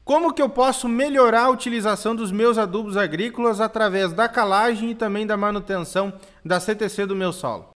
Como que eu posso melhorar a utilização dos meus adubos agrícolas através da calagem e também da manutenção da CTC do meu solo?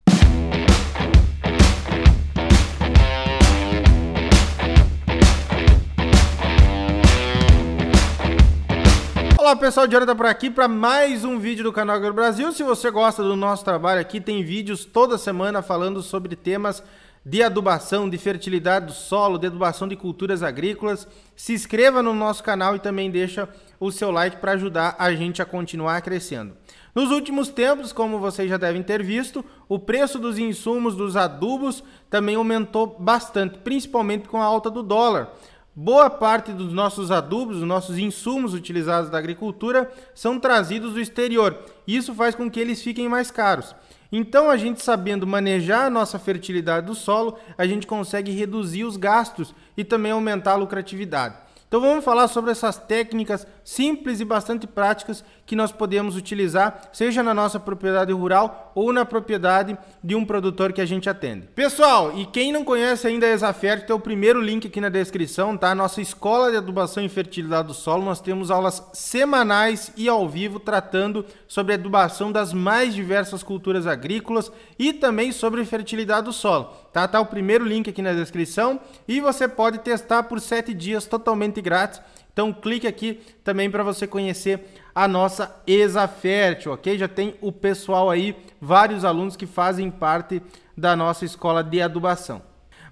Olá pessoal, Jonathan por aqui para mais um vídeo do canal Agro Brasil. Se você gosta do nosso trabalho aqui, tem vídeos toda semana falando sobre temas de adubação, de fertilidade do solo, de adubação de culturas agrícolas. Se inscreva no nosso canal e também deixa o seu like para ajudar a gente a continuar crescendo. Nos últimos tempos, como vocês já devem ter visto, o preço dos insumos, dos adubos, também aumentou bastante, principalmente com a alta do dólar. Boa parte dos nossos adubos, dos nossos insumos utilizados da agricultura são trazidos do exterior. Isso faz com que eles fiquem mais caros. Então, a gente sabendo manejar a nossa fertilidade do solo, a gente consegue reduzir os gastos e também aumentar a lucratividade. Então, vamos falar sobre essas técnicas simples e bastante práticas que nós podemos utilizar, seja na nossa propriedade rural ou na propriedade de um produtor que a gente atende. Pessoal, e quem não conhece ainda a Exafert, tem o primeiro link aqui na descrição, tá? Nossa escola de adubação e fertilidade do solo, nós temos aulas semanais e ao vivo tratando sobre a adubação das mais diversas culturas agrícolas e também sobre fertilidade do solo. Tá o primeiro link aqui na descrição e você pode testar por 7 dias totalmente grátis. Então clique aqui também para você conhecer a nossa Exafert, ok? Já tem o pessoal aí, vários alunos que fazem parte da nossa escola de adubação.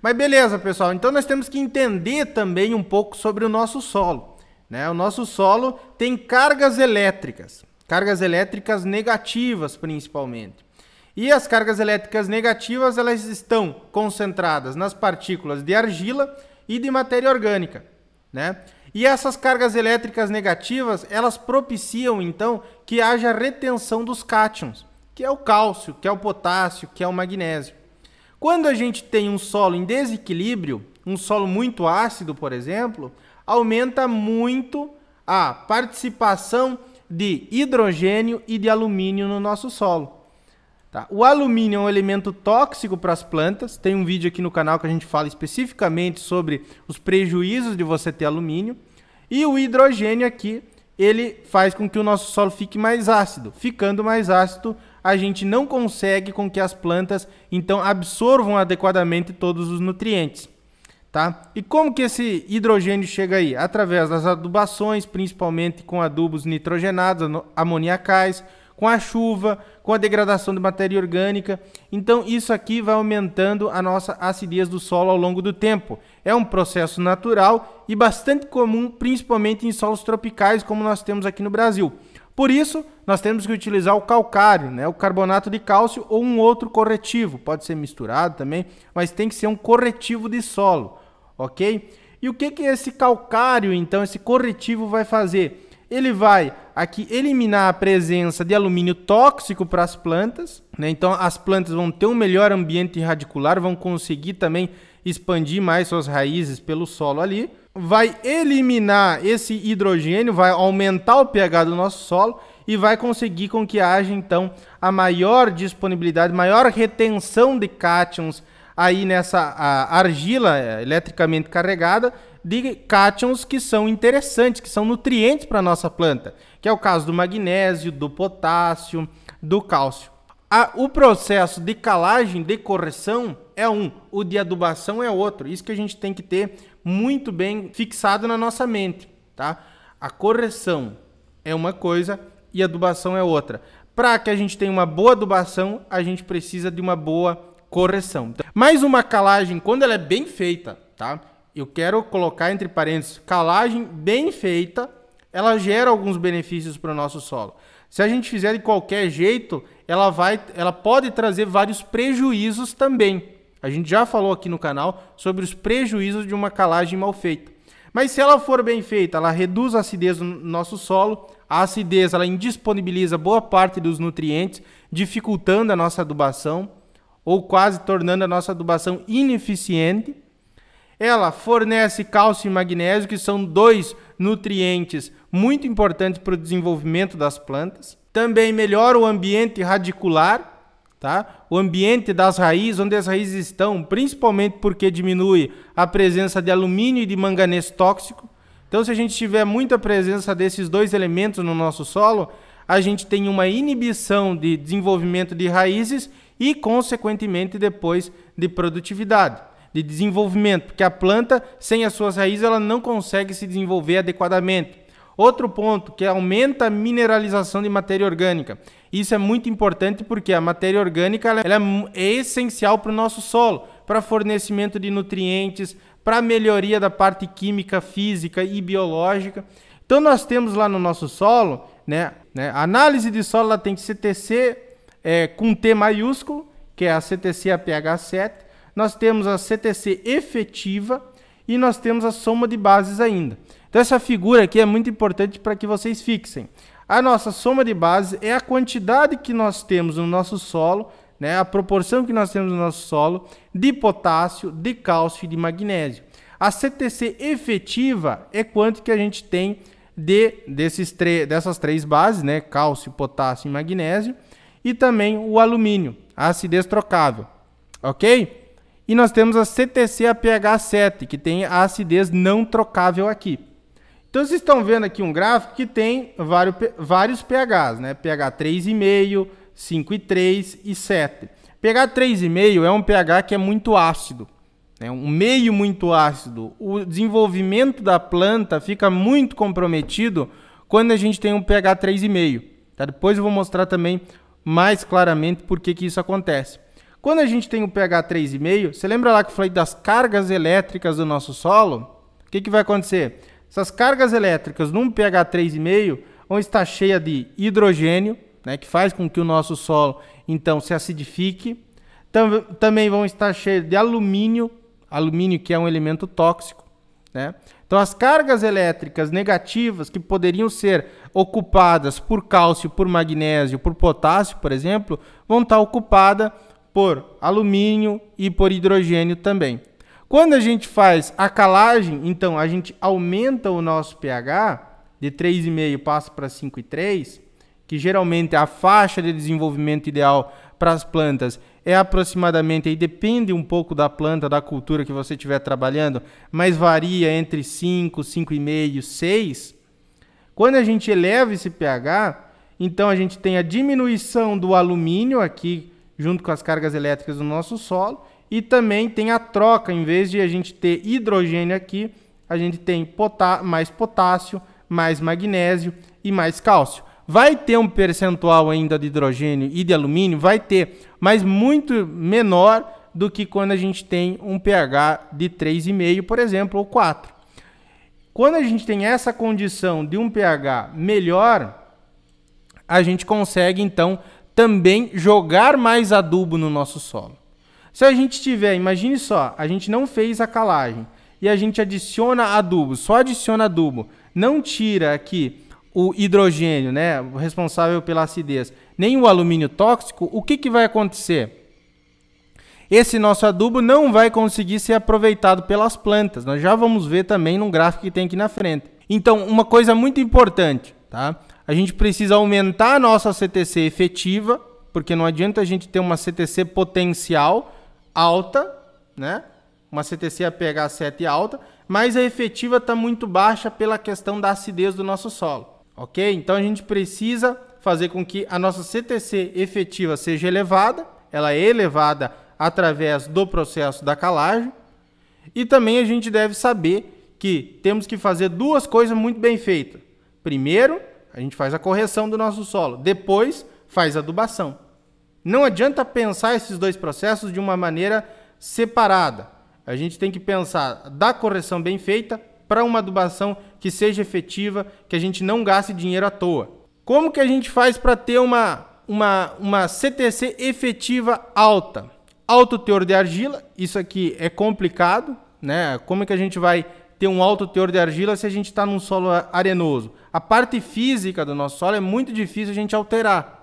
Mas beleza, pessoal, então nós temos que entender também um pouco sobre o nosso solo, né? O nosso solo tem cargas elétricas negativas principalmente. E as cargas elétricas negativas, elas estão concentradas nas partículas de argila e de matéria orgânica, né? E essas cargas elétricas negativas, elas propiciam, então, que haja retenção dos cátions, que é o cálcio, que é o potássio, que é o magnésio. Quando a gente tem um solo em desequilíbrio, um solo muito ácido, por exemplo, aumenta muito a participação de hidrogênio e de alumínio no nosso solo. Tá? O alumínio é um elemento tóxico para as plantas. Tem um vídeo aqui no canal que a gente fala especificamente sobre os prejuízos de você ter alumínio. E o hidrogênio aqui, ele faz com que o nosso solo fique mais ácido. Ficando mais ácido, a gente não consegue com que as plantas então absorvam adequadamente todos os nutrientes. Tá? E como que esse hidrogênio chega aí? Através das adubações, principalmente com adubos nitrogenados, amoniacais, com a chuva, com a degradação de matéria orgânica. Então isso aqui vai aumentando a nossa acidez do solo ao longo do tempo. É um processo natural e bastante comum, principalmente em solos tropicais, como nós temos aqui no Brasil. Por isso, nós temos que utilizar o calcário, né? O carbonato de cálcio ou um outro corretivo. Pode ser misturado também, mas tem que ser um corretivo de solo, ok? E o que esse calcário, então, esse corretivo vai fazer? Ele vai aqui eliminar a presença de alumínio tóxico para as plantas, né? Então as plantas vão ter um melhor ambiente radicular, vão conseguir também expandir mais suas raízes pelo solo ali. Vai eliminar esse hidrogênio, vai aumentar o pH do nosso solo e vai conseguir com que haja então a maior disponibilidade, maior retenção de cátions aí nessa argila eletricamente carregada, de cátions que são interessantes, que são nutrientes para a nossa planta, que é o caso do magnésio, do potássio, do cálcio. O processo de calagem, de correção é um, o de adubação é outro. Isso que a gente tem que ter muito bem fixado na nossa mente, tá? A correção é uma coisa e a adubação é outra. Para que a gente tenha uma boa adubação, a gente precisa de uma boa correção. Mas uma calagem, quando ela é bem feita, tá? Eu quero colocar entre parênteses, calagem bem feita, ela gera alguns benefícios para o nosso solo. Se a gente fizer de qualquer jeito, ela pode trazer vários prejuízos também. A gente já falou aqui no canal sobre os prejuízos de uma calagem mal feita. Mas se ela for bem feita, ela reduz a acidez do nosso solo. A acidez, ela indisponibiliza boa parte dos nutrientes, dificultando a nossa adubação ou quase tornando a nossa adubação ineficiente. Ela fornece cálcio e magnésio, que são dois nutrientes muito importantes para o desenvolvimento das plantas. Também melhora o ambiente radicular, tá? O ambiente das raízes, onde as raízes estão, principalmente porque diminui a presença de alumínio e de manganês tóxico. Então, se a gente tiver muita presença desses dois elementos no nosso solo, a gente tem uma inibição de desenvolvimento de raízes e, consequentemente, depois de produtividade, de desenvolvimento, porque a planta, sem as suas raízes, ela não consegue se desenvolver adequadamente. Outro ponto, que aumenta a mineralização de matéria orgânica. Isso é muito importante porque a matéria orgânica ela é essencial para o nosso solo, para fornecimento de nutrientes, para a melhoria da parte química, física e biológica. Então, nós temos lá no nosso solo, a análise de solo ela tem CTC com T maiúsculo, que é a CTC APH 7. Nós temos a CTC efetiva e nós temos a soma de bases ainda. Então, essa figura aqui é muito importante para que vocês fixem. A nossa soma de bases é a quantidade que nós temos no nosso solo, a proporção que nós temos no nosso solo de potássio, de cálcio e de magnésio. A CTC efetiva é quanto que a gente tem dessas três bases, cálcio, potássio e magnésio, e também o alumínio, a acidez trocável, ok? E nós temos a CTC APH 7, que tem a acidez não trocável aqui. Então, vocês estão vendo aqui um gráfico que tem vários pHs, pH 3,5, 5,3 e 7. pH 3,5 é um pH que é muito ácido, um meio muito ácido. O desenvolvimento da planta fica muito comprometido quando a gente tem um pH 3,5. Tá? Depois eu vou mostrar também mais claramente por que isso acontece. Quando a gente tem um pH 3,5, você lembra lá que eu falei das cargas elétricas do nosso solo? O que vai acontecer? Essas cargas elétricas num pH 3,5 vão estar cheias de hidrogênio, que faz com que o nosso solo então se acidifique. Também vão estar cheias de alumínio que é um elemento tóxico. Então, as cargas elétricas negativas que poderiam ser ocupadas por cálcio, por magnésio, por potássio, por exemplo, vão estar ocupadas por alumínio e por hidrogênio também. Quando a gente faz a calagem, então a gente aumenta o nosso pH, de 3,5 passa para 5,3, que geralmente a faixa de desenvolvimento ideal para as plantas é aproximadamente, aí depende um pouco da planta, da cultura que você estiver trabalhando, mas varia entre 5, 5,5, 6. Quando a gente eleva esse pH, então a gente tem a diminuição do alumínio aqui, junto com as cargas elétricas do nosso solo, e também tem a troca, em vez de a gente ter hidrogênio aqui, a gente tem mais potássio, mais magnésio e mais cálcio. Vai ter um percentual ainda de hidrogênio e de alumínio, vai ter, mas muito menor do que quando a gente tem um pH de 3,5, por exemplo, ou 4. Quando a gente tem essa condição de um pH melhor, a gente consegue, então, também jogar mais adubo no nosso solo. Se a gente tiver, imagine só, a gente não fez a calagem e a gente adiciona adubo, só adiciona adubo, não tira aqui o hidrogênio, o responsável pela acidez, nem o alumínio tóxico, o que vai acontecer? Esse nosso adubo não vai conseguir ser aproveitado pelas plantas. Nós já vamos ver também num gráfico que tem aqui na frente. Então, uma coisa muito importante, tá? A gente precisa aumentar a nossa CTC efetiva, porque não adianta a gente ter uma CTC potencial alta, uma CTC APH 7 alta, mas a efetiva está muito baixa pela questão da acidez do nosso solo. Ok? Então a gente precisa fazer com que a nossa CTC efetiva seja elevada, ela é elevada através do processo da calagem, e também a gente deve saber que temos que fazer duas coisas muito bem feitas. Primeiro, a gente faz a correção do nosso solo, depois faz a adubação. Não adianta pensar esses dois processos de uma maneira separada. A gente tem que pensar da correção bem feita para uma adubação que seja efetiva, que a gente não gaste dinheiro à toa. Como que a gente faz para ter uma CTC efetiva alta? Alto teor de argila, isso aqui é complicado, Como é que a gente vai ter um alto teor de argila se a gente está num solo arenoso? A parte física do nosso solo é muito difícil a gente alterar.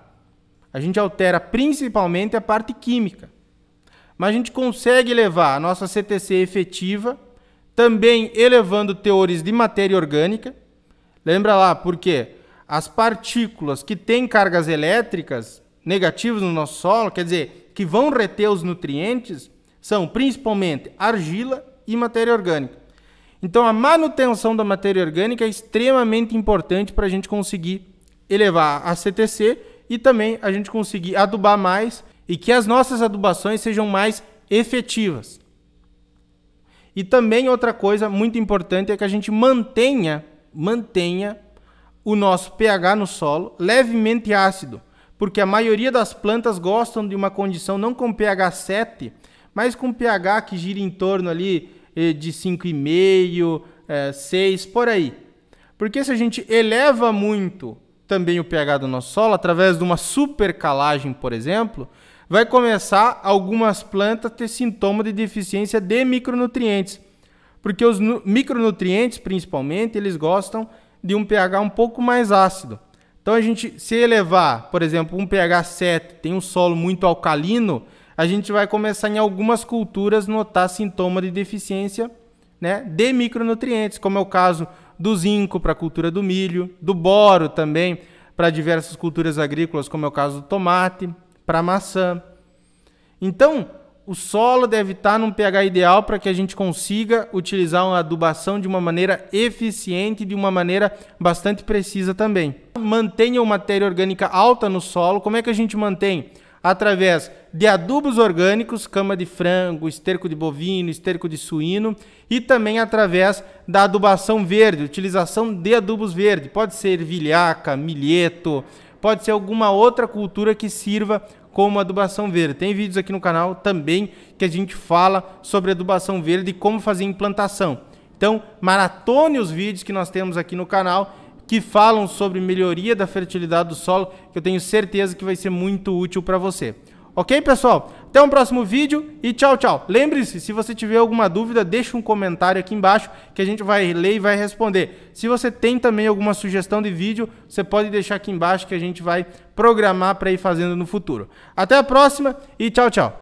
A gente altera principalmente a parte química. Mas a gente consegue elevar a nossa CTC efetiva, também elevando teores de matéria orgânica. Lembra lá, porque as partículas que têm cargas elétricas negativas no nosso solo, quer dizer, que vão reter os nutrientes, são principalmente argila e matéria orgânica. Então a manutenção da matéria orgânica é extremamente importante para a gente conseguir elevar a CTC e também a gente conseguir adubar mais e que as nossas adubações sejam mais efetivas. E também outra coisa muito importante é que a gente mantenha o nosso pH no solo levemente ácido, porque a maioria das plantas gostam de uma condição não com pH 7, mas com pH que gira em torno ali de 5,5, 6, por aí. Porque se a gente eleva muito também o pH do nosso solo, através de uma supercalagem, por exemplo, vai começar algumas plantas a ter sintoma de deficiência de micronutrientes. Porque os micronutrientes, principalmente, eles gostam de um pH um pouco mais ácido. Então, a gente, se elevar, por exemplo, um pH 7, tem um solo muito alcalino, a gente vai começar em algumas culturas notar sintoma de deficiência, né, de micronutrientes, como é o caso do zinco para a cultura do milho, do boro também para diversas culturas agrícolas, como é o caso do tomate, para a maçã. Então, o solo deve estar num pH ideal para que a gente consiga utilizar uma adubação de uma maneira eficiente e de uma maneira bastante precisa também. Mantenha uma matéria orgânica alta no solo. Como é que a gente mantém? Através de adubos orgânicos, cama de frango, esterco de bovino, esterco de suíno, e também através da adubação verde, utilização de adubos verdes. Pode ser ervilhaca, milheto, pode ser alguma outra cultura que sirva como adubação verde. Tem vídeos aqui no canal também que a gente fala sobre adubação verde e como fazer implantação. Então, maratone os vídeos que nós temos aqui no canal que falam sobre melhoria da fertilidade do solo, que eu tenho certeza que vai ser muito útil para você. Ok, pessoal? Até um próximo vídeo e tchau, tchau. Lembre-se, se você tiver alguma dúvida, deixa um comentário aqui embaixo que a gente vai ler e vai responder. Se você tem também alguma sugestão de vídeo, você pode deixar aqui embaixo que a gente vai programar para ir fazendo no futuro. Até a próxima e tchau, tchau.